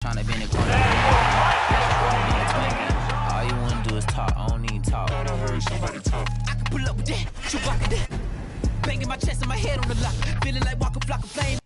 Trying to be in the corner. All you want to do is talk. I don't need talk. I heard somebody talk. I can pull up with that. Chewbacca that. Banging my chest and my head on the lock. Feeling like Waka Flocka Flame.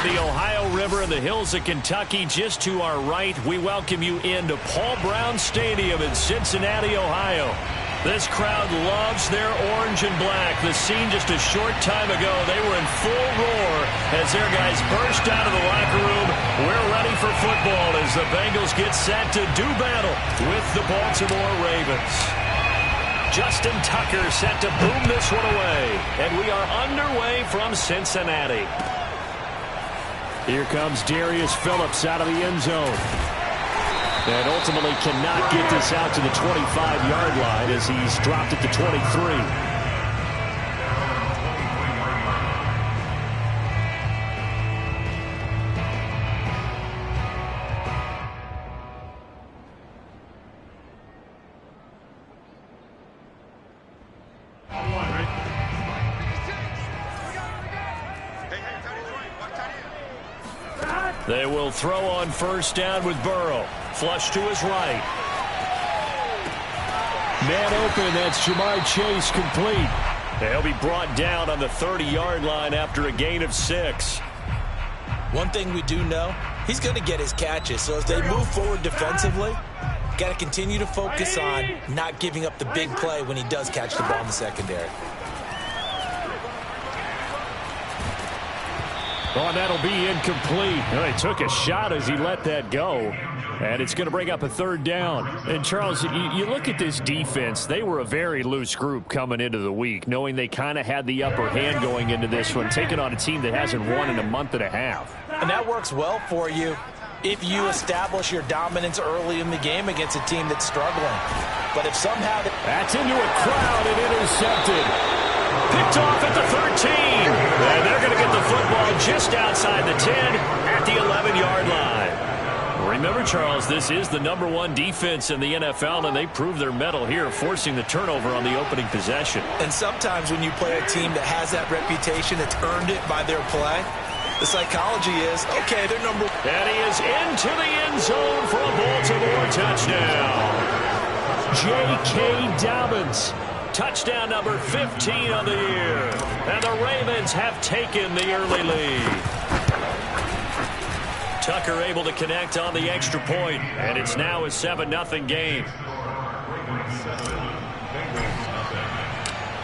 The Ohio River and the hills of Kentucky just to our right. We welcome you into Paul Brown Stadium in Cincinnati, Ohio. This crowd loves their orange and black. The scene just a short time ago, they were in full roar as their guys burst out of the locker room. We're ready for football as the Bengals get set to do battle with the Baltimore Ravens. Justin Tucker set to boom this one away, and we are underway from Cincinnati. Here comes Darius Phillips out of the end zone. And ultimately cannot get this out to the 25-yard line as he's dropped it to 23. They will throw on first down with Burrow. Flush to his right. Man open, that's Ja'Marr Chase complete. They'll be brought down on the 30-yard line after a gain of 6. One thing we do know, he's going to get his catches. So as they move forward defensively, got to continue to focus on not giving up the big play when he does catch the ball in the secondary. Oh, that'll be incomplete. Well, he took a shot as he let that go. And it's going to bring up a third down. And, Charles, you look at this defense. They were a very loose group coming into the week, knowing they kind of had the upper hand going into this one, taking on a team that hasn't won in a month and a half. And that works well for you if you establish your dominance early in the game against a team that's struggling. But if somehow... That's into a crowd and intercepted. Picked off at the 13. And they're going to get the football just outside the 10 at the 11-yard line. Remember, Charles, this is the #1 defense in the NFL, and they proved their mettle here, forcing the turnover on the opening possession. And sometimes when you play a team that has that reputation, that's earned it by their play, the psychology is, okay, they're number... And he is into the end zone for a Baltimore touchdown. J.K. Dobbins. Touchdown number 15 on the year. And the Ravens have taken the early lead. Tucker able to connect on the extra point, and it's now a 7-0 game.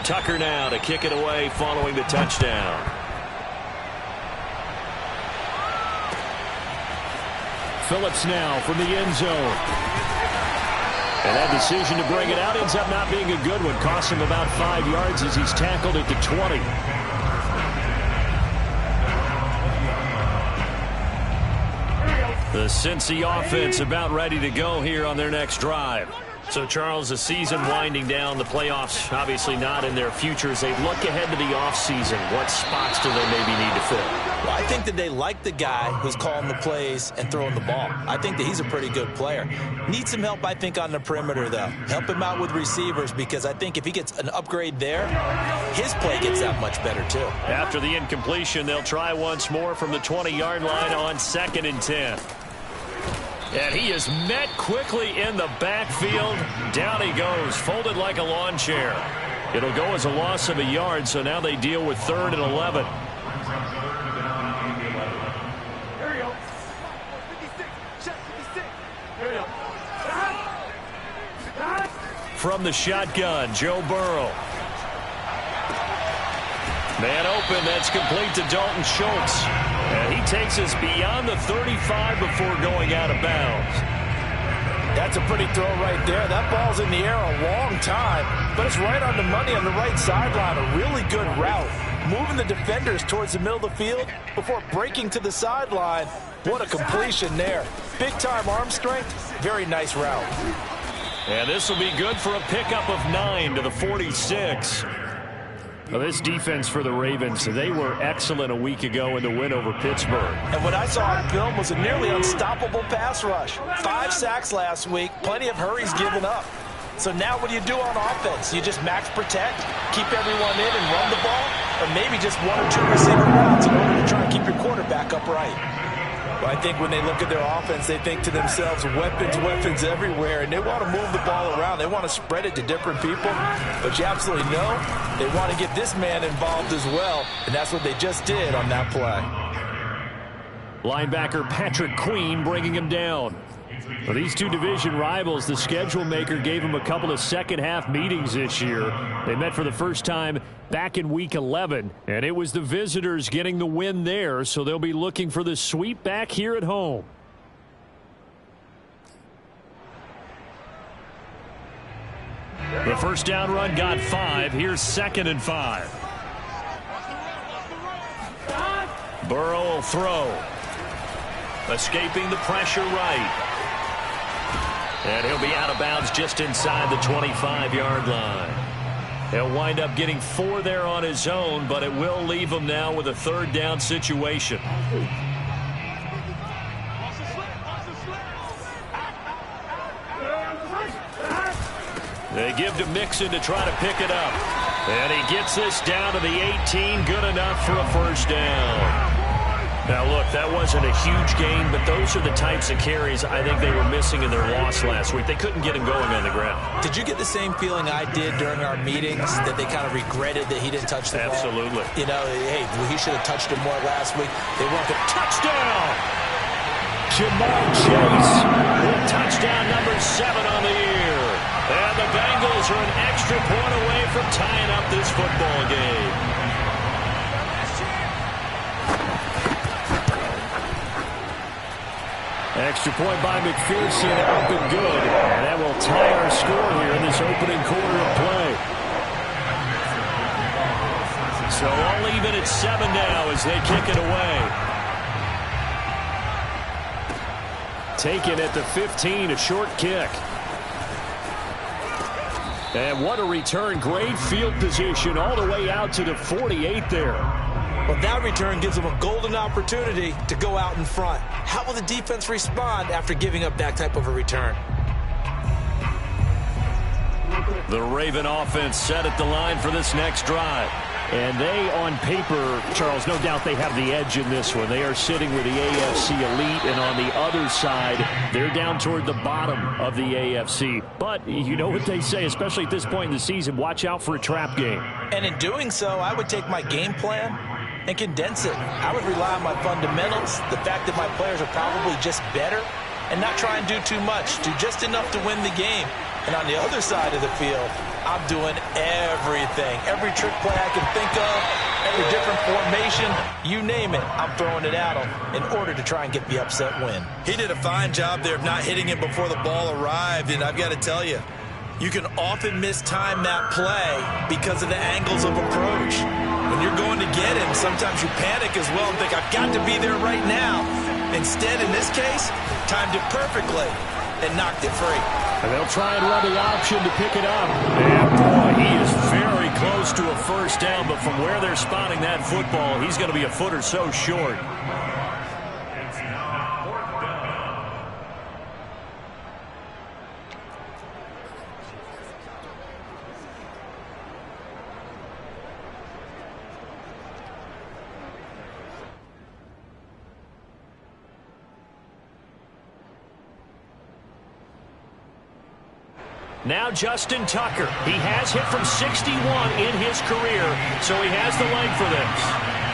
Tucker now to kick it away following the touchdown. Phillips now from the end zone. And that decision to bring it out ends up not being a good one. Costs him about 5 yards as he's tackled at the 20. The Cincy offense about ready to go here on their next drive. So, Charles, the season winding down, the playoffs obviously not in their future. As they look ahead to the offseason, what spots do they maybe need to fill? Well, I think that they like the guy who's calling the plays and throwing the ball. I think that he's a pretty good player. Needs some help, I think, on the perimeter, though. Help him out with receivers, because I think if he gets an upgrade there, his play gets that much better, too. After the incompletion, they'll try once more from the 20-yard line on 2nd and 10. And he is met quickly in the backfield. Down he goes, folded like a lawn chair. It'll go as a loss of a yard, so now they deal with 3rd and 11. From the shotgun, Joe Burrow. Man open, that's complete to Dalton Schultz. And he takes us beyond the 35 before going out of bounds. That's a pretty throw right there. That ball's in the air a long time, but it's right on the money on the right sideline. A really good route. Moving the defenders towards the middle of the field before breaking to the sideline. What a completion there. Big-time arm strength. Very nice route. And this will be good for a pickup of 9 to the 46. Well, this defense for the Ravens, they were excellent a week ago in the win over Pittsburgh. And what I saw on film was a nearly unstoppable pass rush. 5 sacks last week, plenty of hurries given up. So now what do you do on offense? You just max protect, keep everyone in and run the ball, or maybe just 1 or 2 receiver routes in order to try and keep your quarterback upright. Well, I think when they look at their offense, they think to themselves, weapons, weapons everywhere, and they want to move the ball around. They want to spread it to different people, but you absolutely know they want to get this man involved as well, and that's what they just did on that play. Linebacker Patrick Queen bringing him down. Well, these two division rivals, the schedule maker gave them a couple of second-half meetings this year. They met for the first time back in Week 11, and it was the visitors getting the win there, so they'll be looking for the sweep back here at home. The first down run got 5. Here's 2nd and 5. Burrow will throw. Escaping the pressure right. And he'll be out of bounds just inside the 25-yard line. He'll wind up getting 4 there on his own, but it will leave him now with a 3rd down situation. They give to Mixon to try to pick it up. And he gets this down to the 18, good enough for a first down. Now, look, that wasn't a huge gain, but those are the types of carries I think they were missing in their loss last week. They couldn't get him going on the ground. Did you get the same feeling I did during our meetings, that they kind of regretted that he didn't touch the ball? Absolutely. You know, hey, he should have touched it more last week. They weren't going to. Touchdown! Jamar Chase with touchdown number 7 on the year. And the Bengals are an extra point away from tying up this football game. Extra point by McPherson, up and good. And that will tie our score here in this opening quarter of play. So all even at 7 now as they kick it away. Taken at the 15, a short kick. And what a return. Great field position all the way out to the 48 there. Well, that return gives them a golden opportunity to go out in front. How will the defense respond after giving up that type of a return? The Raven offense set at the line for this next drive. And they, on paper, Charles, no doubt they have the edge in this one. They are sitting with the AFC elite, and on the other side, they're down toward the bottom of the AFC. But you know what they say, especially at this point in the season, watch out for a trap game. And in doing so, I would take my game plan and condense it. I would rely on my fundamentals, the fact that my players are probably just better, and not try and do too much. Do just enough to win the game. And on the other side of the field, I'm doing everything. Every trick play I can think of, every different formation, you name it, I'm throwing it at him in order to try and get the upset win. He did a fine job there of not hitting it before the ball arrived, and I've got to tell you, you can often mistime that play because of the angles of approach. When you're going to get him, sometimes you panic as well and think, I've got to be there right now. Instead, in this case, timed it perfectly and knocked it free. And they'll try and run the option to pick it up. And, boy, he is very close to a first down, but from where they're spotting that football, he's going to be a foot or so short. Now Justin Tucker. He has hit from 61 in his career, so he has the leg for this.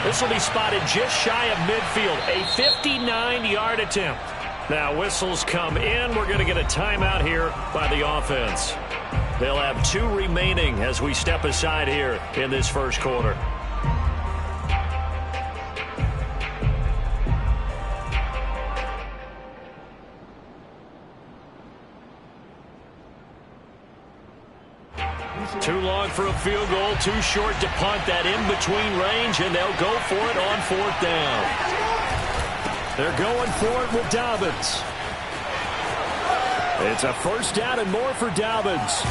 This will be spotted just shy of midfield, a 59-yard attempt. Now whistles come in. We're going to get a timeout here by the offense. They'll have 2 remaining as we step aside here in this first quarter. Too long for a field goal, too short to punt that in-between range, and they'll go for it on 4th down. They're going for it with Dobbins. It's a first down and more for Dobbins.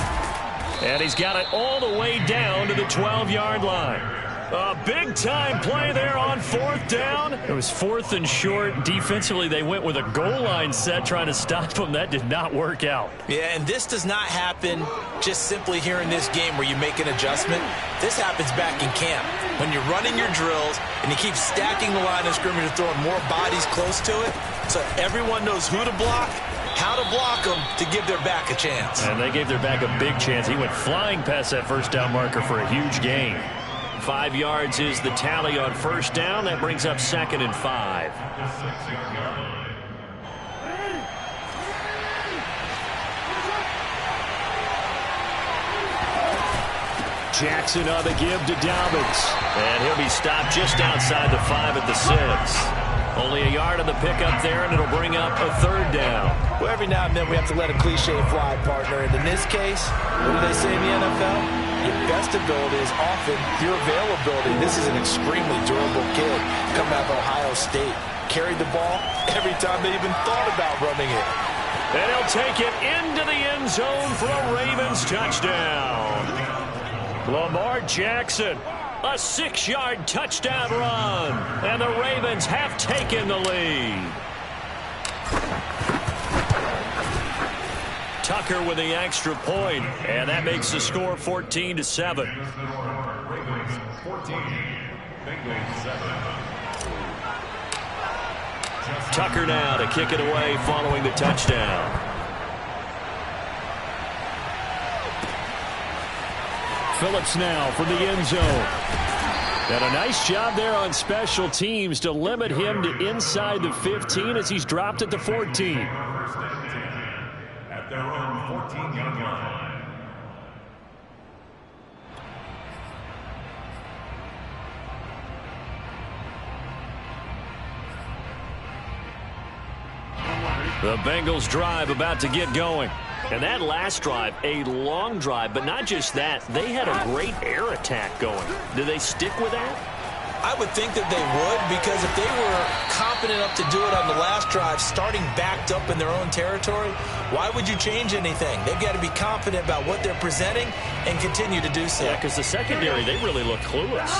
And he's got it all the way down to the 12-yard line. A big-time play there on 4th down. It was 4th and short. Defensively, they went with a goal line set trying to stop them. That did not work out. Yeah, and this does not happen just simply here in this game where you make an adjustment. This happens back in camp when you're running your drills and you keep stacking the line of scrimmage and throwing more bodies close to it so everyone knows who to block, how to block them to give their back a chance. And they gave their back a big chance. He went flying past that first down marker for a huge gain. 5 yards is the tally on first down. That brings up 2nd and 5. Jackson on the give to Dobbins. And he'll be stopped just outside the 5 at the 6. Only a yard on the pickup there, and it'll bring up a 3rd down. Well, every now and then we have to let a cliche fly, partner. And in this case, what do they say in the NFL? Your best ability is often your availability. This is an extremely durable kid coming out of Ohio State. Carried the ball every time they even thought about running it. And he'll take it into the end zone for a Ravens touchdown. Lamar Jackson, a 6-yard touchdown run. And the Ravens have taken the lead. Tucker with the extra point, and that makes the score 14-7. Tucker now to kick it away following the touchdown. Phillips now from the end zone. And a nice job there on special teams to limit him to inside the 15 as he's dropped at the 14. At their own 14-yard line. The Bengals drive about to get going. And that last drive, a long drive, but not just that. They had a great air attack going. Do they stick with that? I would think that they would, because if they were confident enough to do it on the last drive, starting backed up in their own territory, why would you change anything? They've got to be confident about what they're presenting and continue to do so. Yeah, because the secondary, they really look clueless.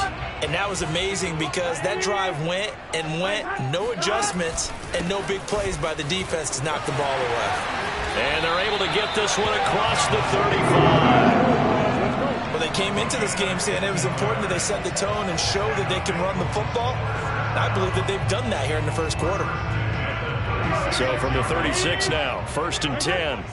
And that was amazing because that drive went and went, no adjustments, and no big plays by the defense to knock the ball away. And they're able to get this one across the 35. Well, they came into this game saying it was important that they set the tone and show that they can run the football. And I believe that they've done that here in the first quarter. So from the 36 now, 1st and 10.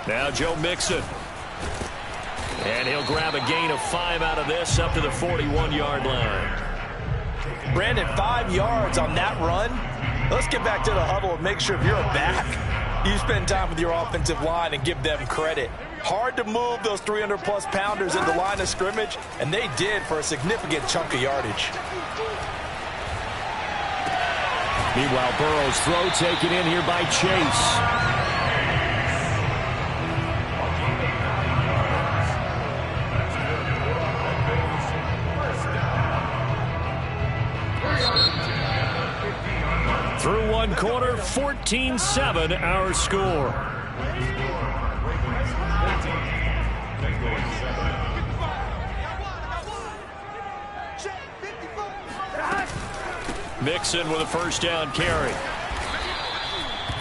Now Joe Mixon. And he'll grab a gain of 5 out of this up to the 41-yard line. Brandon, 5 yards on that run. Let's get back to the huddle and make sure if you're a back, you spend time with your offensive line and give them credit. Hard to move those 300-plus pounders in the line of scrimmage, and they did for a significant chunk of yardage. Meanwhile, Burrow's throw taken in here by Chase. Through one quarter, 14-7 our score. Mixon with a first down carry.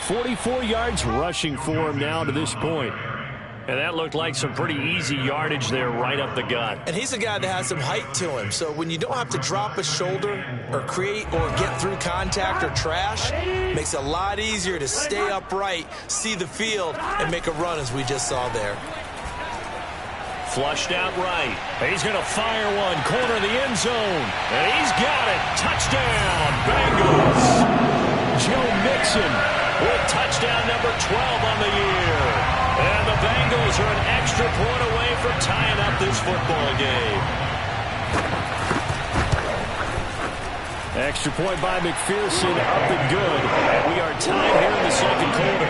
44 yards rushing for him now to this point. And that looked like some pretty easy yardage there right up the gut. And he's a guy that has some height to him. So when you don't have to drop a shoulder or create or get through contact or trash, it makes it a lot easier to stay upright, see the field, and make a run as we just saw there. Flushed out right. He's going to fire one. Corner of the end zone. And he's got it. Touchdown, Bengals. Joe Mixon with touchdown number 12 on the year. And the Bengals are an extra point away from tying up this football game. Extra point by McPherson, up and good. And we are tied here in the second quarter.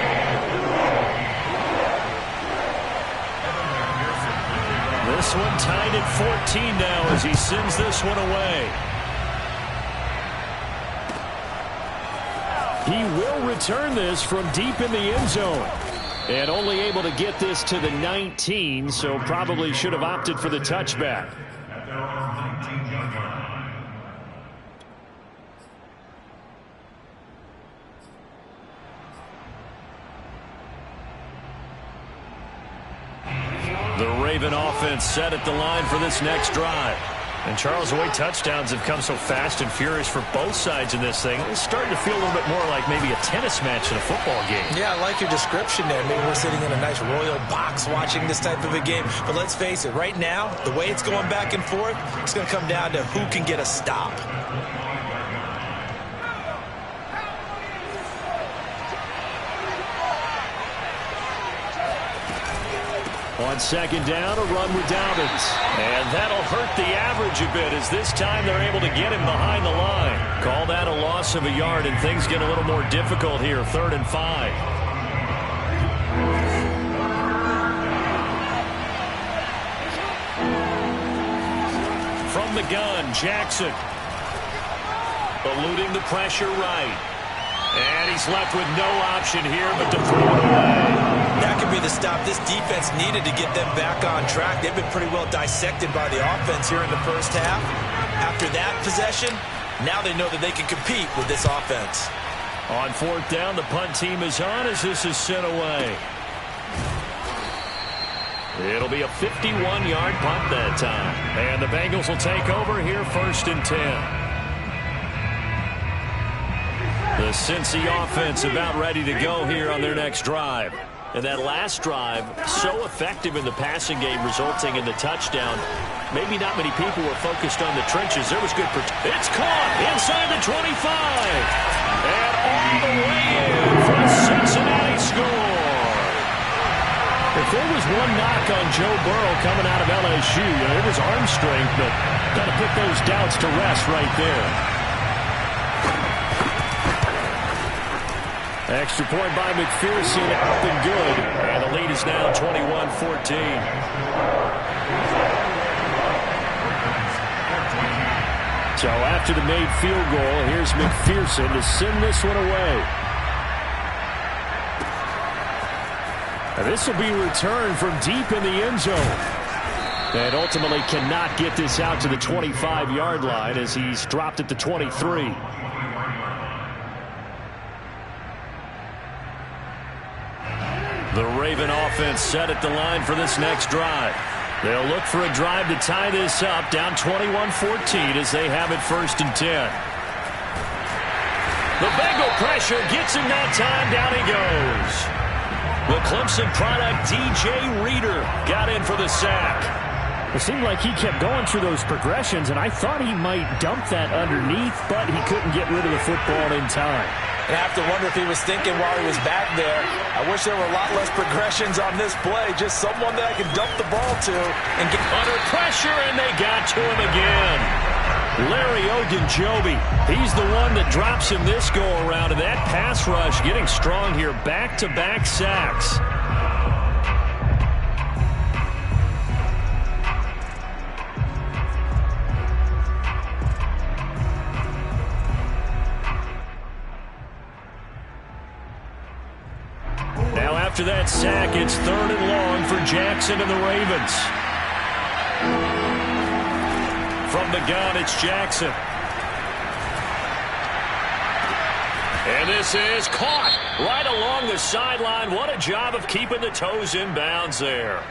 This one tied at 14 now as he sends this one away. He will return this from deep in the end zone. And only able to get this to the 19, so probably should have opted for the touchback. The Raven offense set at the line for this next drive. And Charles, the way touchdowns have come so fast and furious for both sides in this thing, it's starting to feel a little bit more like maybe a tennis match in a football game. Yeah, I like your description there. Maybe we're sitting in a nice royal box watching this type of a game. But let's face it, right now, the way it's going back and forth, it's going to come down to who can get a stop. On second down, a run with Dobbins. And that'll hurt the average a bit as this time they're able to get him behind the line. Call that a loss of a yard, and things get a little more difficult here, 3rd and 5. From the gun, Jackson. Eluding the pressure right. And he's left with no option here but to throw it away. That could be the stop this defense needed to get them back on track. They've been pretty well dissected by the offense here in the first half. After that possession, now they know that they can compete with this offense. On 4th down, the punt team is on as this is sent away. It'll be a 51-yard punt that time. And the Bengals will take over here 1st and 10. The Cincy offense about ready to go here on their next drive. And that last drive, so effective in the passing game, resulting in the touchdown. Maybe not many people were focused on the trenches. There was good protection. It's caught inside the 25. And all the way in for a Cincinnati score. If there was one knock on Joe Burrow coming out of LSU, it was arm strength, but got to put those doubts to rest right there. Extra point by McPherson, up and good. And the lead is now 21-14. So after the made field goal, here's McPherson to send this one away. And this will be returned from deep in the end zone. And ultimately cannot get this out to the 25-yard line as he's dropped at the 23. The Raven offense set at the line for this next drive. They'll look for a drive to tie this up, down 21-14 as they have it 1st and 10. The Bengal pressure gets him that time. Down he goes. The Clemson product, DJ Reader, got in for the sack. It seemed like he kept going through those progressions, and I thought he might dump that underneath, but he couldn't get rid of the football in time. And I have to wonder if he was thinking while he was back there, I wish there were a lot less progressions on this play, just someone that I can dump the ball to and get under pressure, and they got to him again. Larry Ogunjobi, he's the one that drops him this go-around, and that pass rush getting strong here, back-to-back sacks. Now after that sack, it's 3rd and long for Jackson and the Ravens. From the gun, it's Jackson. And this is caught right along the sideline. What a job of keeping the toes in bounds there.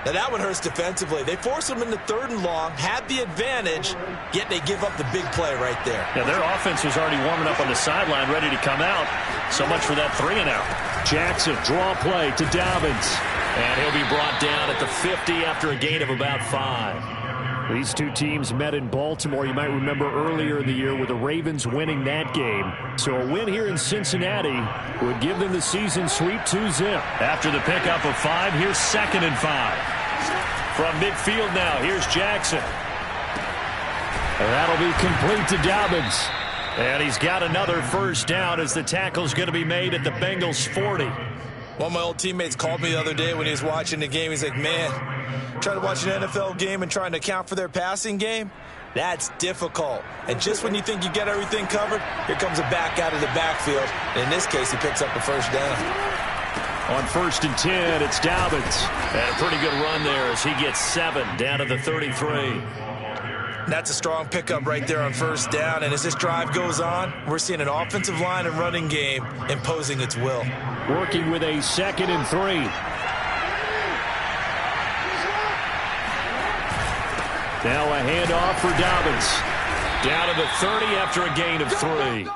Now that one hurts defensively. They force them into 3rd and long, had the advantage, yet they give up the big play right there. Yeah, their offense was already warming up on the sideline, ready to come out. So much for that 3-and-out. Jackson, draw play to Dobbins. And he'll be brought down at the 50 after a gain of about 5. These two teams met in Baltimore. You might remember earlier in the year with the Ravens winning that game. So a win here in Cincinnati would give them the season sweep 2-zip. After the pickup of 5, here's 2nd and 5. From midfield now, here's Jackson. And that'll be complete to Dobbins. And he's got another first down as the tackle's going to be made at the Bengals 40. One of my old teammates called me the other day when he was watching the game. He's like, man, trying to watch an NFL game and trying to account for their passing game, that's difficult. And just when you think you get everything covered, here comes a back out of the backfield. And in this case, he picks up a first down. On 1st and 10, it's Dobbins. And a pretty good run there as he gets 7 down to the 33. That's a strong pickup right there on first down. And as this drive goes on, we're seeing an offensive line and running game imposing its will. Working with a 2nd and 3. Now a handoff for Dobbins. Down to the 30 after a gain of 3.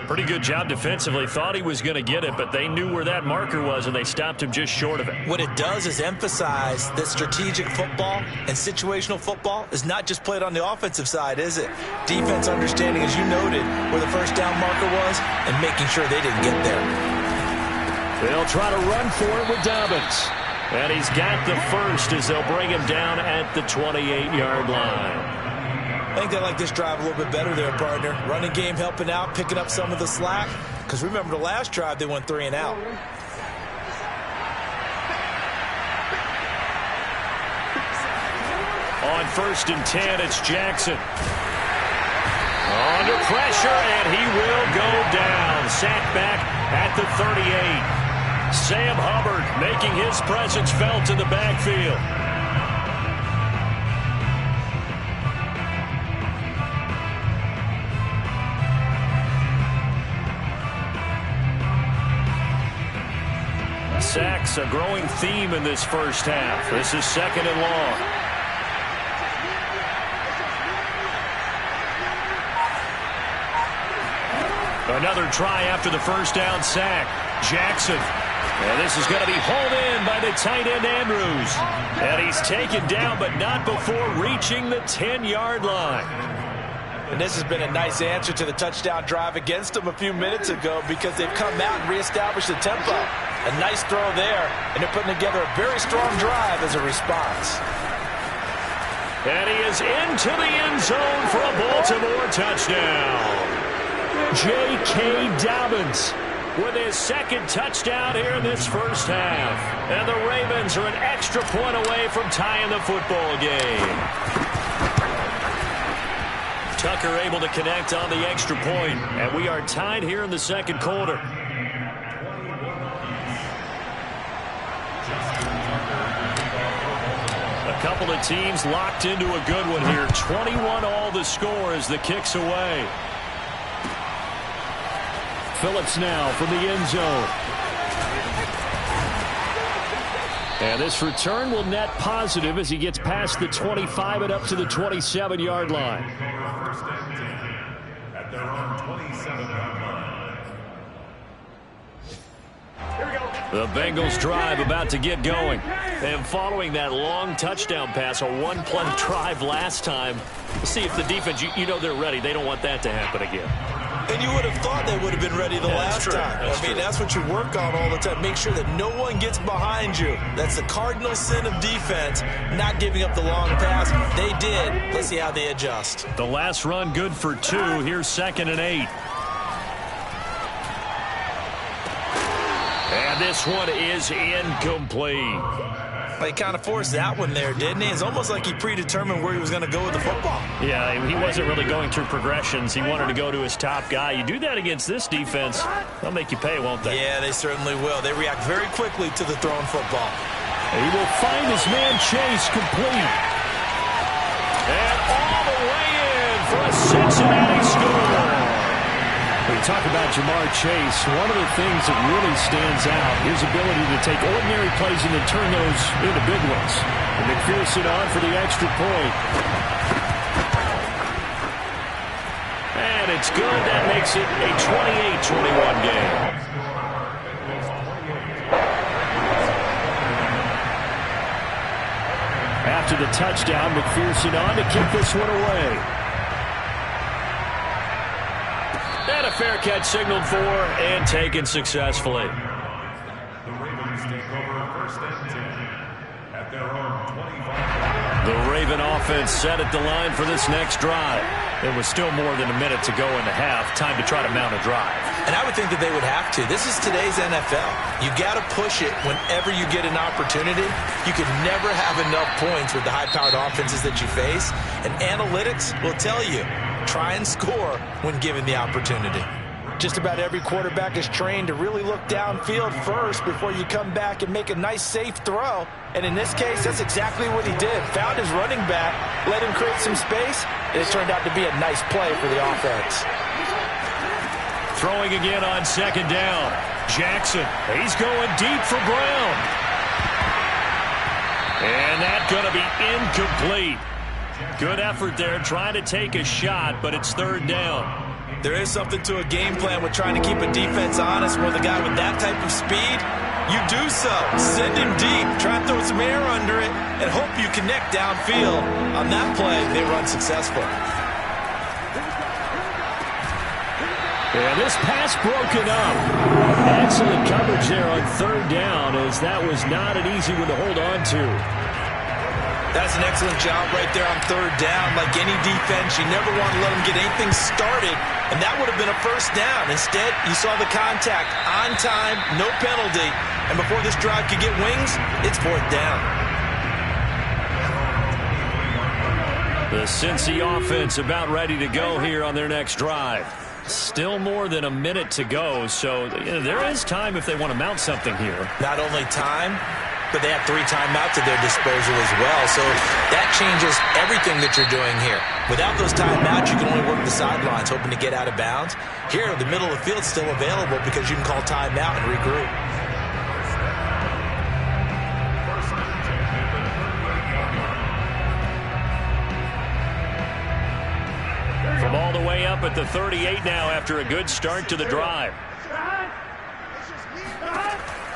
Pretty good job defensively. Thought he was going to get it, but they knew where that marker was, and they stopped him just short of it. What it does is emphasize that strategic football and situational football is not just played on the offensive side, is it? Defense understanding, as you noted, where the first down marker was and making sure they didn't get there. They'll try to run for it with Dobbins. And he's got the first as they'll bring him down at the 28-yard line. I think they like this drive a little bit better there, partner. Running game helping out, picking up some of the slack. Because remember the last drive, they went 3-and-out. On 1st and 10, it's Jackson. Under pressure, and he will go down. Sacked back at the 38. Sam Hubbard making his presence felt in the backfield. Sacks, a growing theme in this first half. This is 2nd and long. Another try after the first down sack. Jackson. And this is going to be hauled in by the tight end Andrews. And he's taken down, but not before reaching the 10-yard line. And this has been a nice answer to the touchdown drive against them a few minutes ago because they've come out and reestablished the tempo. A nice throw there, and they're putting together a very strong drive as a response. And he is into the end zone for a Baltimore touchdown. J.K. Dobbins with his 2nd touchdown here in this first half. And the Ravens are an extra point away from tying the football game. Tucker able to connect on the extra point, and we are tied here in the 2nd quarter. A couple of teams locked into a good one here. 21 all the score as the kick's away. Phillips now from the end zone. And this return will net positive as he gets past the 25 and up to the 27-yard line. At their own 27-yard line. Here we go. The Bengals drive about to get going. And following that long touchdown pass, a one-play drive last time, see if the defense, you know they're ready. They don't want that to happen again. And you would have thought they would have been ready the last time. That's what you work on all the time. Make sure that no one gets behind you. That's the cardinal sin of defense, not giving up the long pass. They did. Let's see how they adjust. The last run good for 2. Here's 2nd and 8. And this one is incomplete. He kind of forced that one there, didn't he? It's almost like he predetermined where he was going to go with the football. Yeah, he wasn't really going through progressions. He wanted to go to his top guy. You do that against this defense, they'll make you pay, won't they? Yeah, they certainly will. They react very quickly to the thrown football. He will find his man Chase complete. And all the way in for a Cincinnati score. When you talk about Ja'Marr Chase, one of the things that really stands out, his ability to take ordinary plays and then turn those into big ones. And McPherson on for the extra point. And it's good. That makes it a 28-21 game. After the touchdown, McPherson on to kick this one away. And a fair catch signaled for and taken successfully. The Ravens take over 1st and 10 at their own 25. The Raven offense set at the line for this next drive. There was still more than a minute to go in the half. Time to try to mount a drive. And I would think that they would have to. This is today's NFL. You got to push it whenever you get an opportunity. You can never have enough points with the high-powered offenses that you face. And analytics will tell you, try and score when given the opportunity. Just about every quarterback is trained to really look downfield first before you come back and make a nice, safe throw. And in this case, that's exactly what he did. Found his running back, let him create some space, and it turned out to be a nice play for the offense. Throwing again on 2nd down. Jackson, he's going deep for Brown. And that's going to be incomplete. Good effort there, trying to take a shot, but it's 3rd down. There is something to a game plan with trying to keep a defense honest. With a guy with that type of speed, you do so. Send him deep, try and throw some air under it, and hope you connect downfield. On that play, they run successful. And this pass broken up. Excellent coverage there on 3rd down, as that was not an easy one to hold on to. That's an excellent job right there on 3rd down. Like any defense, you never want to let them get anything started, and that would have been a 1st down. Instead, you saw the contact on time, no penalty, and before this drive could get wings, it's 4th down. The Cincy offense about ready to go here on their next drive. Still more than a minute to go, so there is time if they want to mount something here. Not only time, but they have 3 timeouts at their disposal as well. So that changes everything that you're doing here. Without those timeouts, you can only work the sidelines, hoping to get out of bounds. Here, the middle of the field is still available because you can call timeout and regroup. From all the way up at the 38 now after a good start to the drive.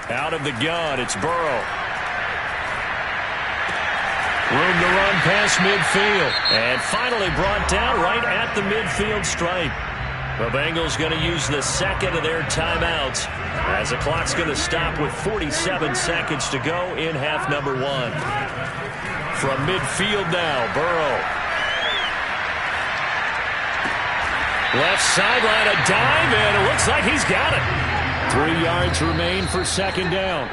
Out of the gun, it's Burrow. Room to run past midfield. And finally brought down right at the midfield stripe. The Bengals going to use the 2nd of their timeouts as the clock's going to stop with 47 seconds to go in half number 1. From midfield now, Burrow. Left sideline, a dive, and it looks like he's got it. 3 yards remain for 2nd down.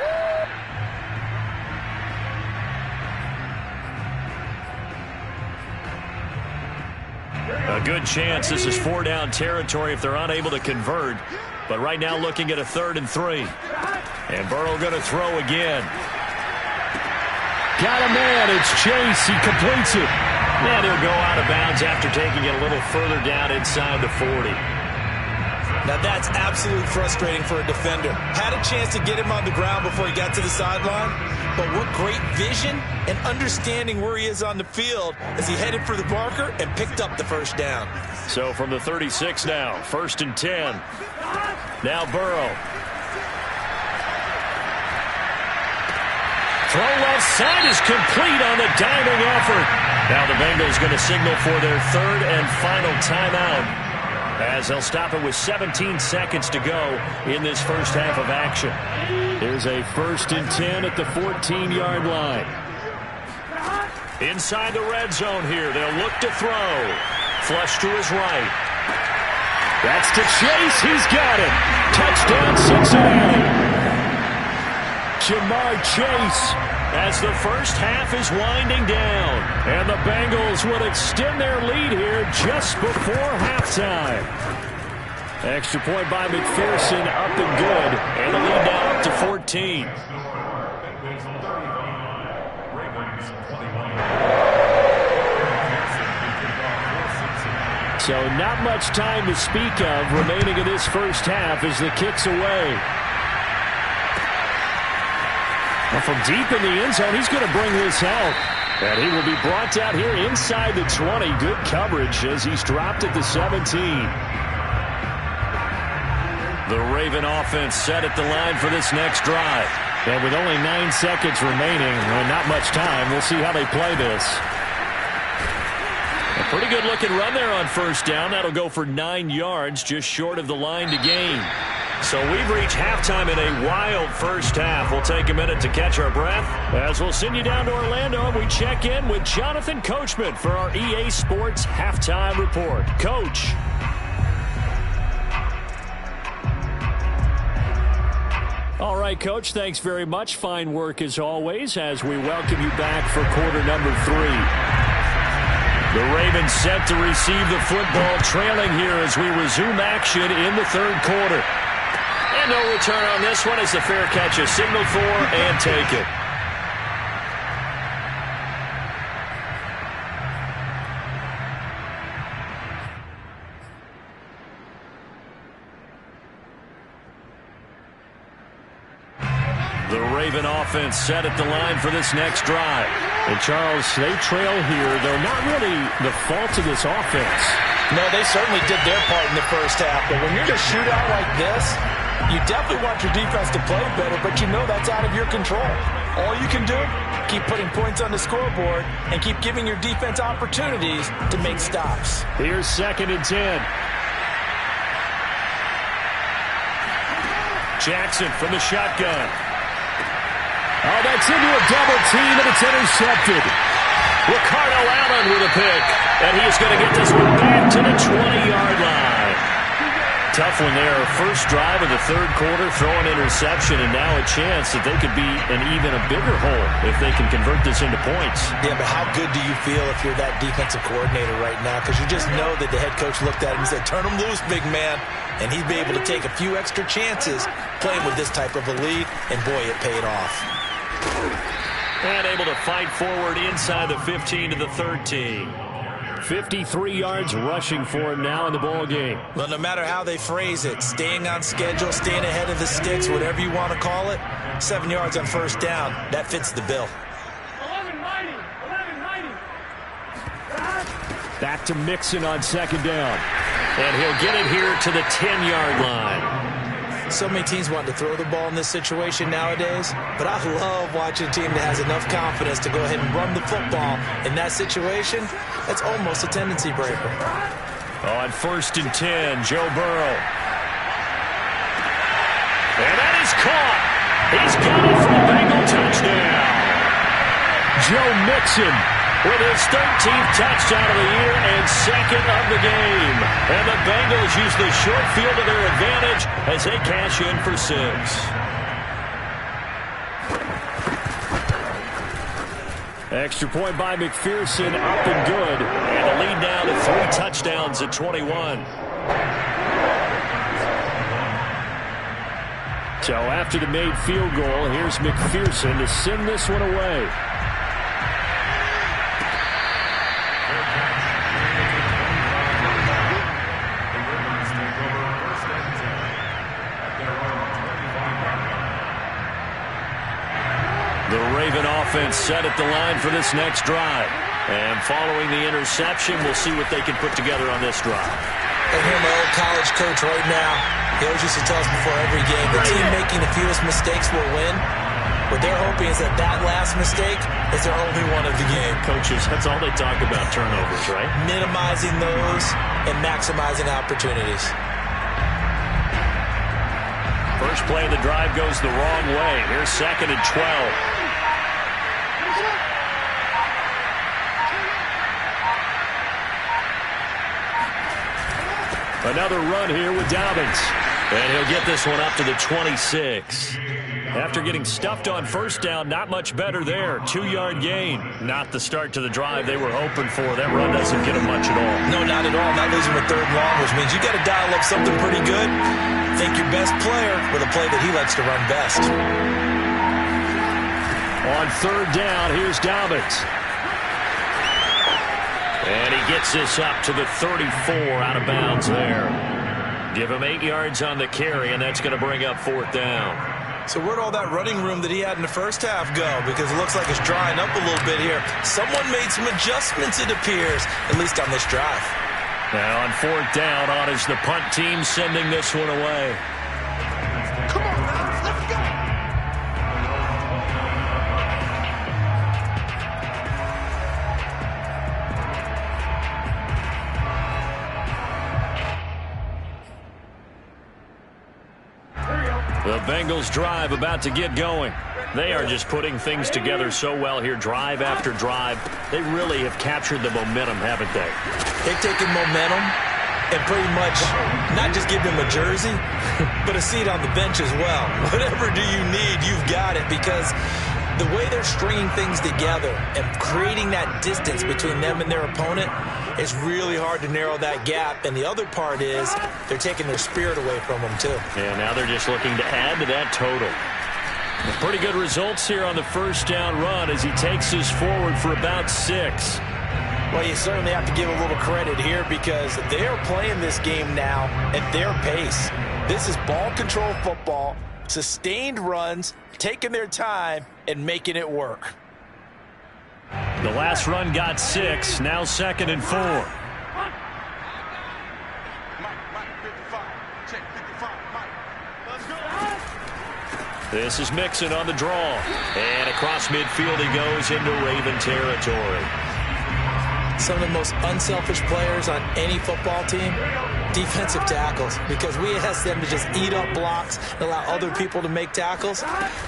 A good chance this is 4-down territory if they're unable to convert. But right now looking at a 3rd and 3. And Burrow going to throw again. Got a man, it's Chase, he completes it. And he'll go out of bounds after taking it a little further down inside the 40. Now that's absolutely frustrating for a defender. Had a chance to get him on the ground before he got to the sideline, but what great vision and understanding where he is on the field as he headed for the marker and picked up the 1st down. So from the 36 now, 1st and 10. Now Burrow. Throw left side is complete on the diving effort. Now the Bengals going to signal for their 3rd and final timeout. as they'll stop it with 17 seconds to go in this first half of action. Here's a 1st and 10 at the 14-yard line. Inside the red zone here. They'll look to throw. Flush to his right. That's to Chase. He's got it. Touchdown, Cincinnati. Ja'Marr Chase, as the first half is winding down. And the Bengals will extend their lead here just before halftime. Extra point by McPherson, up and good. And the lead now up to 14. So not much time to speak of remaining in this first half as the kick's away. Well, from deep in the end zone, he's going to bring this out. And he will be brought down here inside the 20. Good coverage as he's dropped at the 17. The Raven offense set at the line for this next drive. And with only 9 seconds remaining and not much time, we'll see how they play this. A pretty good looking run there on first down. That'll go for 9 yards, just short of the line to gain. So we've reached halftime in a wild first half. We'll take a minute to catch our breath as we'll send you down to Orlando and we check in with Jonathan Coachman for our EA Sports Halftime Report. Coach. All right, Coach, thanks very much. Fine work as always as we welcome you back for quarter number 3. The Ravens set to receive the football, trailing here as we resume action in the third quarter. And no return on this one as the fair catch is signaled for and taken. The Raven offense set at the line for this next drive. And Charles, they trail here, though not really the fault of this offense. No, they certainly did their part in the first half. But when you're in a shootout like this, you definitely want your defense to play better, but you know that's out of your control. All you can do, keep putting points on the scoreboard and keep giving your defense opportunities to make stops. Here's 2nd and 10. Jackson from the shotgun. Oh, that's into a double team, and it's intercepted. Ricardo Allen with a pick, and he is going to get this one back to the 20-yard line. Tough one there. First drive of the third quarter, throw an interception, and now a chance that they could be in even a bigger hole if they can convert this into points. Yeah, but how good do you feel if you're that defensive coordinator right now? Because you just know that the head coach looked at him and said, turn him loose, big man. And he'd be able to take a few extra chances playing with this type of a lead, and boy, it paid off. And able to fight forward inside the 15 to the 13. 53 yards rushing for him now in the ball game. Well, no matter how they phrase it, staying on schedule, staying ahead of the sticks, whatever you want to call it, 7 yards on first down, that fits the bill. Back to Mixon on 2nd down. And he'll get it here to the 10-yard line. So many teams want to throw the ball in this situation nowadays, but I love watching a team that has enough confidence to go ahead and run the football. In that situation, that's almost a tendency breaker. On 1st and 10, Joe Burrow. And that is caught. He's got it for a Bengal touchdown. Joe Mixon with his 13th touchdown of the year and 2nd of the game. And the Bengals use the short field to their advantage as they cash in for 6. Extra point by McPherson, up and good. And the lead now to 3 touchdowns at 21. So after the made field goal, here's McPherson to send this one away. The Raven offense set at the line for this next drive. And following the interception, we'll see what they can put together on this drive. I hear my old college coach right now. He always used to tell us before every game, the team making the fewest mistakes will win. What they're hoping is that last mistake is their only one of the game. Coaches, that's all they talk about, turnovers, right? Minimizing those and maximizing opportunities. First play of the drive goes the wrong way. Here's 2nd and 12. Another run here with Dobbins. And he'll get this one up to the 26. After getting stuffed on first down, not much better there. 2-yard gain. Not the start to the drive they were hoping for. That run doesn't get them much at all. No, not at all. Not losing with 3rd and long, which means you got to dial up something pretty good. Think your best player with a play that he likes to run best. On 3rd down, here's Dobbins. And he gets this up to the 34, out of bounds there. Give him 8 yards on the carry, and that's going to bring up 4th down. So where'd all that running room that he had in the first half go? Because it looks like it's drying up a little bit here. Someone made some adjustments, it appears, at least on this drive. Now on 4th down, on is the punt team sending this one away. Come on, guys, let's go. The Bengals drive about to get going. They are just putting things together so well here, drive after drive. They really have captured the momentum, haven't they? They've taken momentum and pretty much not just give them a jersey, but a seat on the bench as well. Whatever do you need, you've got it, because the way they're stringing things together and creating that distance between them and their opponent, it's really hard to narrow that gap. And the other part is they're taking their spirit away from them, too. And now they're just looking to add to that total. Pretty good results here on the first down run as he takes us forward for about 6. Well, you certainly have to give a little credit here because they are playing this game now at their pace. This is ball control football, sustained runs, taking their time, and making it work. The last run got 6, now 2nd and 4. This is Mixon on the draw. And across midfield he goes into Raven territory. Some of the most unselfish players on any football team, defensive tackles, because we ask them to just eat up blocks and allow other people to make tackles.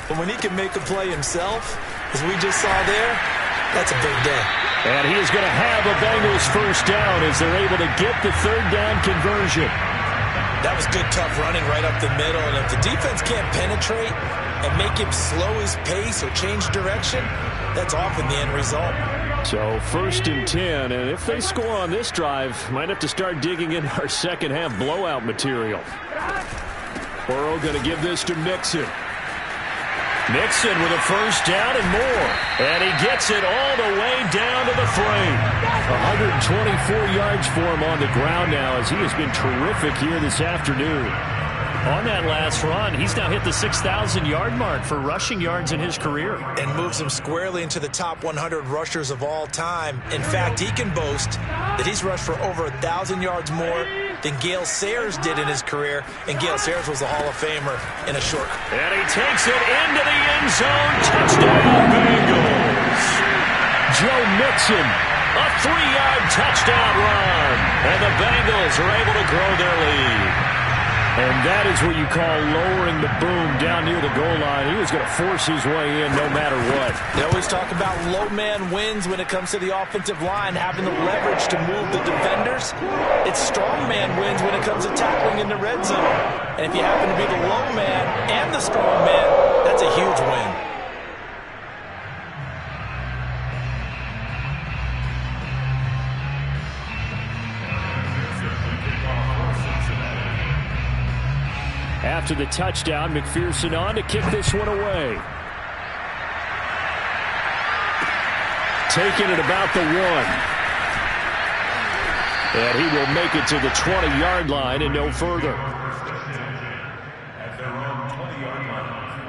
But when he can make a play himself, as we just saw there, that's a big day. And he is going to have a Bengals first down as they're able to get the 3rd down conversion. That was good, tough running right up the middle. And if the defense can't penetrate and make him slow his pace or change direction, that's often the end result. So 1st and 10, and if they score on this drive, might have to start digging in our second half blowout material. Burrow going to give this to Mixon. Mixon with a first down and more. And he gets it all the way down to the frame. 124 yards for him on the ground now as he has been terrific here this afternoon. On that last run, he's now hit the 6,000-yard mark for rushing yards in his career. And moves him squarely into the top 100 rushers of all time. In fact, he can boast that he's rushed for over 1,000 yards more than Gale Sayers did in his career. And Gale Sayers was a Hall of Famer in a short. And he takes it into the end zone. Touchdown, Bengals. Joe Mixon, a 3-yard touchdown run. And the Bengals are able to grow their lead. And that is what you call lowering the boom down near the goal line. He was going to force his way in no matter what. They always talk about low man wins when it comes to the offensive line, having the leverage to move the defenders. It's strong man wins when it comes to tackling in the red zone. And if you happen to be the low man and the strong man, that's a huge win. After the touchdown, McPherson on to kick this one away. Taking it about the 1. And he will make it to the 20-yard line and no further. At their own 20-yard line.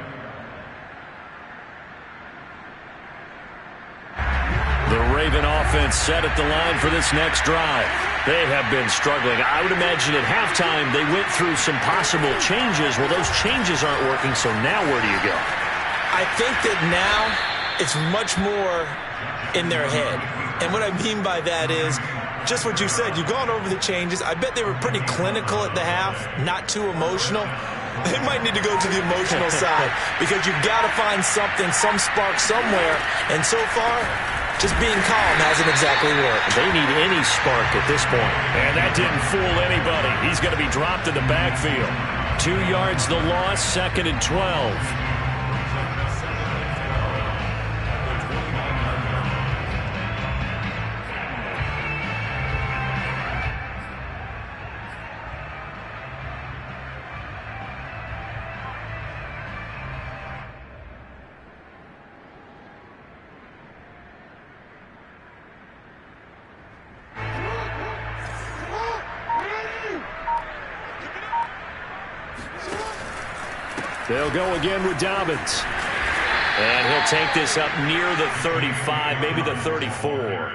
The Raven offense set at the line for this next drive. They have been struggling. I would imagine at halftime they went through some possible changes. Well, those changes aren't working, so now where do you go? I think that now it's much more in their head. And what I mean by that is just what you said. You've gone over the changes. I bet they were pretty clinical at the half, not too emotional. They might need to go to the emotional side because you've got to find something, some spark somewhere. And so far, just being calm hasn't exactly worked. They need any spark at this point. And that didn't fool anybody. He's going to be dropped in the backfield. 2 yards the loss, 2nd and 12. They'll go again with Dobbins. And he'll take this up near the 35, maybe the 34.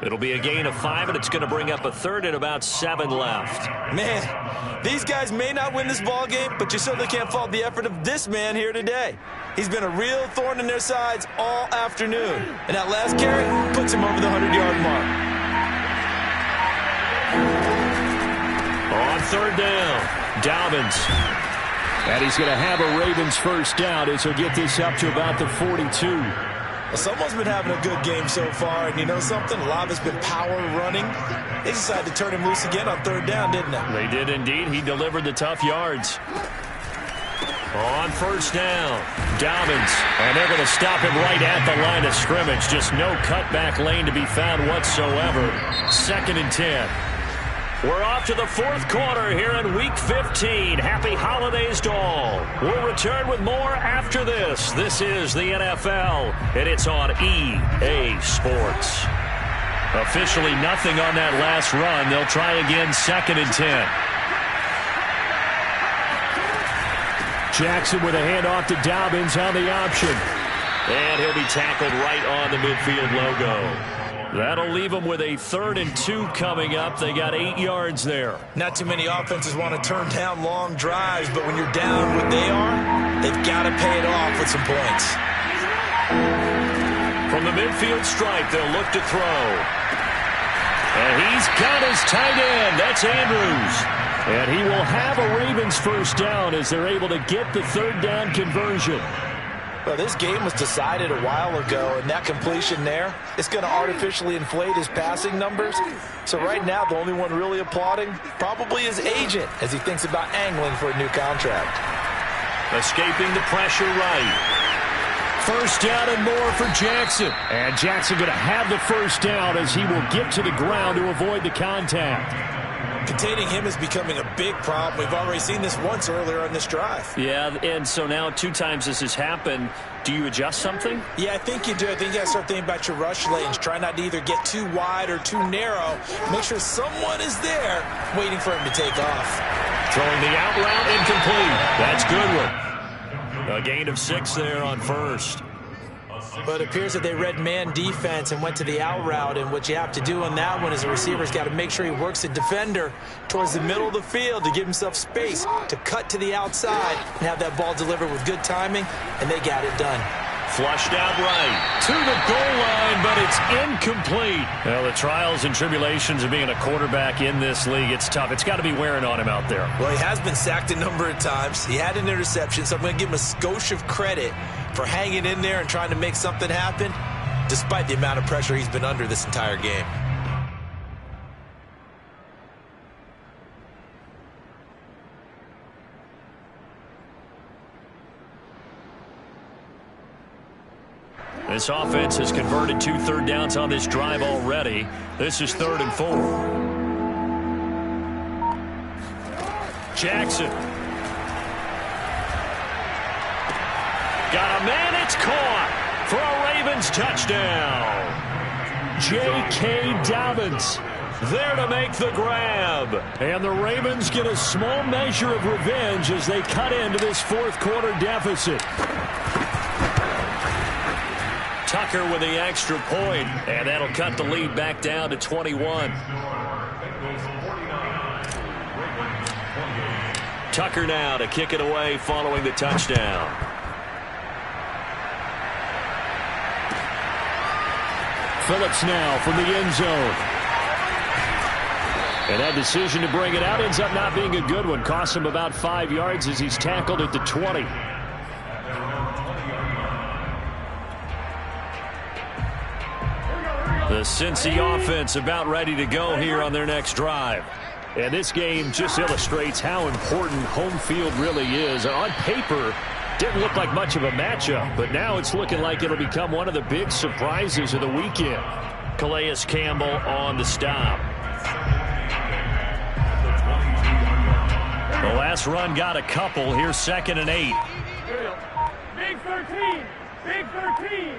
It'll be a gain of 5, and it's going to bring up a 3rd and about 7 left. Man, these guys may not win this ball game, but you certainly can't fault the effort of this man here today. He's been a real thorn in their sides all afternoon. And that last carry puts him over the 100-yard mark. On 3rd down, Dobbins. And he's going to have a Ravens first down as he'll get this up to about the 42. Well, someone's been having a good game so far, and you know something? A lot of it's been power running. They decided to turn him loose again on 3rd down, didn't they? They did indeed. He delivered the tough yards. On 1st down, Dobbins. And they're going to stop him right at the line of scrimmage. Just no cutback lane to be found whatsoever. 2nd and 10. We're off to the 4th quarter here in Week 15. Happy holidays to all. We'll return with more after this. This is the NFL, and it's on EA Sports. Officially nothing on that last run. They'll try again, 2nd and 10. Jackson with a handoff to Dobbins on the option. And he'll be tackled right on the midfield logo. That'll leave them with a 3rd and 2 coming up. They got 8 yards there. Not too many offenses want to turn down long drives, but when you're down what they are, they've got to pay it off with some points. From the midfield stripe, they'll look to throw. And he's got his tight end. That's Andrews. And he will have a Ravens first down as they're able to get the 3rd down conversion. Well, this game was decided a while ago, and that completion there, it's going to artificially inflate his passing numbers. So right now, the only one really applauding probably his agent as he thinks about angling for a new contract. Escaping the pressure right. First down and more for Jackson. And Jackson going to have the first down as he will get to the ground to avoid the contact. Containing him is becoming a big problem. We've already seen this once earlier on this drive. Yeah, and so now 2 times this has happened. Do you adjust something? Yeah, I think you do. I think you got to start thinking about your rush lanes. Try not to either get too wide or too narrow. Make sure someone is there waiting for him to take off. Throwing the out route incomplete. That's Goodwin. A gain of 6 there on 1st. But it appears that they read man defense and went to the out route. And what you have to do on that one is the receiver's got to make sure he works the defender towards the middle of the field to give himself space to cut to the outside and have that ball delivered with good timing, and they got it done. Flushed out right to the goal line, but it's incomplete. Well, the trials and tribulations of being a quarterback in this league, it's tough. It's got to be wearing on him out there. Well, he has been sacked a number of times. He had an interception, so I'm going to give him a skosh of credit for hanging in there and trying to make something happen, despite the amount of pressure he's been under this entire game. This offense has converted 2 third downs on this drive already. This is 3rd and 4. Jackson. Got a man, it's caught for a Ravens touchdown. J.K. Dobbins there to make the grab. And the Ravens get a small measure of revenge as they cut into this 4th quarter deficit. Tucker with the extra point, and that'll cut the lead back down to 21. Tucker now to kick it away following the touchdown. Phillips now from the end zone. And that decision to bring it out ends up not being a good one. Costs him about 5 yards as he's tackled at the 20. The Cincy offense about ready to go here on their next drive. And this game just illustrates how important home field really is. On paper, didn't look like much of a matchup, but now it's looking like it'll become one of the big surprises of the weekend. Calais Campbell on the stop. The last run got a couple. Here's 2nd and 8. Big 13. Big 13.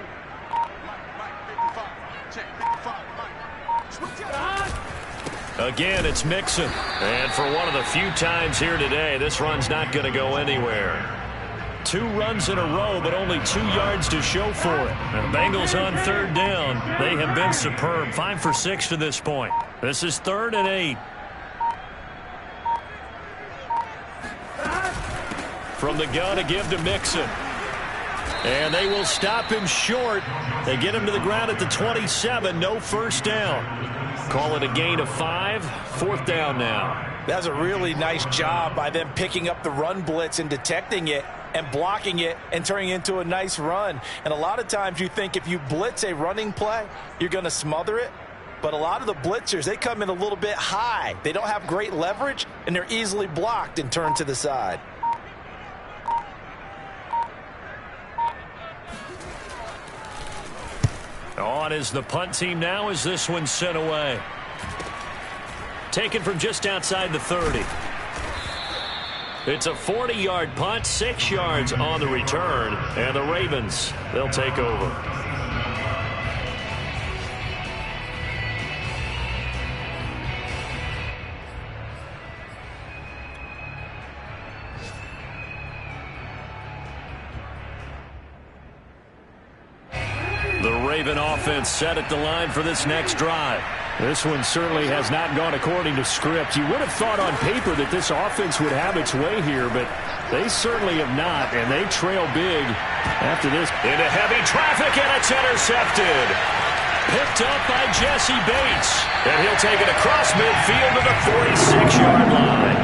Again, it's Mixon. And for one of the few times here today, this run's not going to go anywhere. 2 runs in a row, but only 2 yards to show for it. And the Bengals on 3rd down. They have been superb. 5 for 6 to this point. This is 3rd and 8. From the gun to give to Mixon. And they will stop him short. They get him to the ground at the 27. No first down. Call it a gain of 5. 4th down now. That's a really nice job by them picking up the run blitz and detecting it and blocking it and turning it into a nice run. And a lot of times you think if you blitz a running play, you're going to smother it. But a lot of the blitzers, they come in a little bit high. They don't have great leverage, and they're easily blocked and turned to the side. On is the punt team now as this one's sent away. Taken from just outside the 30. It's a 40-yard punt, 6 yards on the return, and the Ravens, they'll take over. The Raven offense set at the line for this next drive. This one certainly has not gone according to script. You would have thought on paper that this offense would have its way here, but they certainly have not, and they trail big after this. Into heavy traffic, and it's intercepted. Picked up by Jesse Bates, and he'll take it across midfield to the 46-yard line.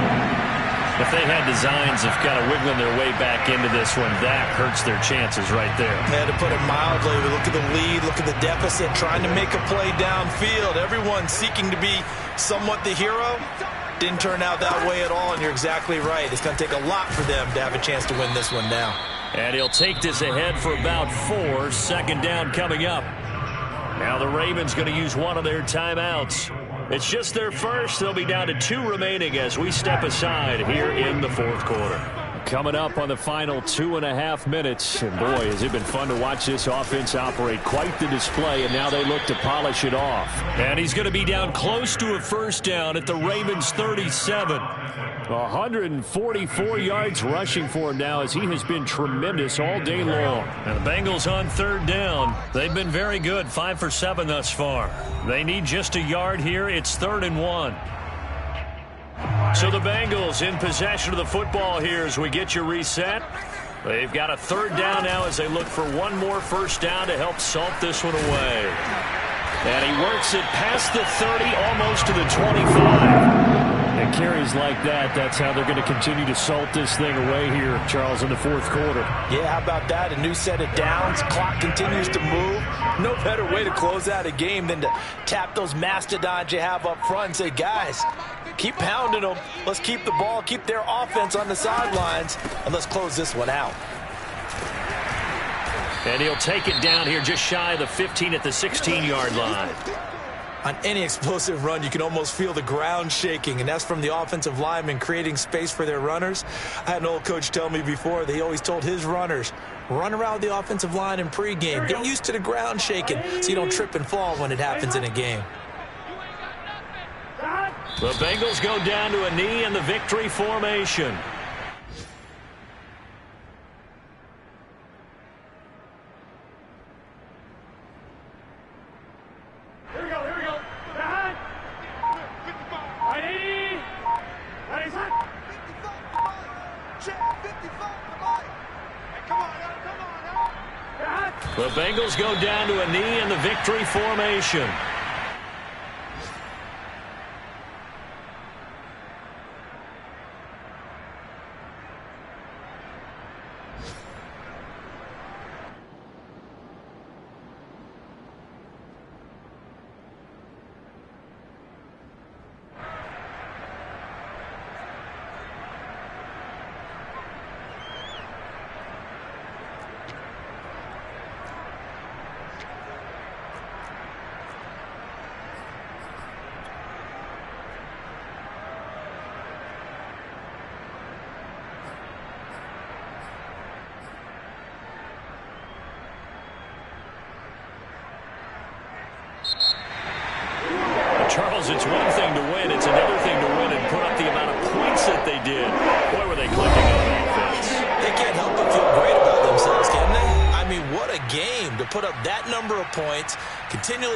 If they had designs of kind of wiggling their way back into this one, that hurts their chances right there. To put it mildly, we look at the lead, look at the deficit, trying to make a play downfield. Everyone seeking to be somewhat the hero. Didn't turn out that way at all, and you're exactly right. It's going to take a lot for them to have a chance to win this one now. And he'll take this ahead for about 4. 2nd down coming up. Now the Ravens going to use one of their timeouts. It's just their first. They'll be down to 2 remaining as we step aside here in the 4th quarter. Coming up on the final 2.5 minutes. And boy, has it been fun to watch this offense operate. Quite the display, and now they look to polish it off. And he's going to be down close to a first down at the Ravens' 37. 144 yards rushing for him now as he has been tremendous all day long. And the Bengals on 3rd down. They've been very good, 5 for 7 thus far. They need just a yard here. It's 3rd and 1. So the Bengals in possession of the football here as we get you reset. They've got a 3rd down now as they look for one more first down to help salt this one away. And he works it past the 30, almost to the 25. And carries like that, that's how they're going to continue to salt this thing away here, Charles, in the 4th quarter. Yeah, how about that? A new set of downs. Clock continues to move. No better way to close out a game than to tap those mastodons you have up front and say, guys, keep pounding them. Let's keep the ball, keep their offense on the sidelines, and let's close this one out. And he'll take it down here just shy of the 15 at the 16-yard line. On any explosive run, you can almost feel the ground shaking, and that's from the offensive linemen creating space for their runners. I had an old coach tell me before that he always told his runners, run around the offensive line in pregame. Get used to the ground shaking so you don't trip and fall when it happens in a game. The Bengals go down to a knee in the victory formation. The Bengals go down to a knee in the victory formation. Charles, it's one thing to win. It's another thing to win and put up the amount of points that they did. Boy, were they clicking on offense. They can't help but feel great about themselves, can they? I mean, what a game to put up that number of points, continually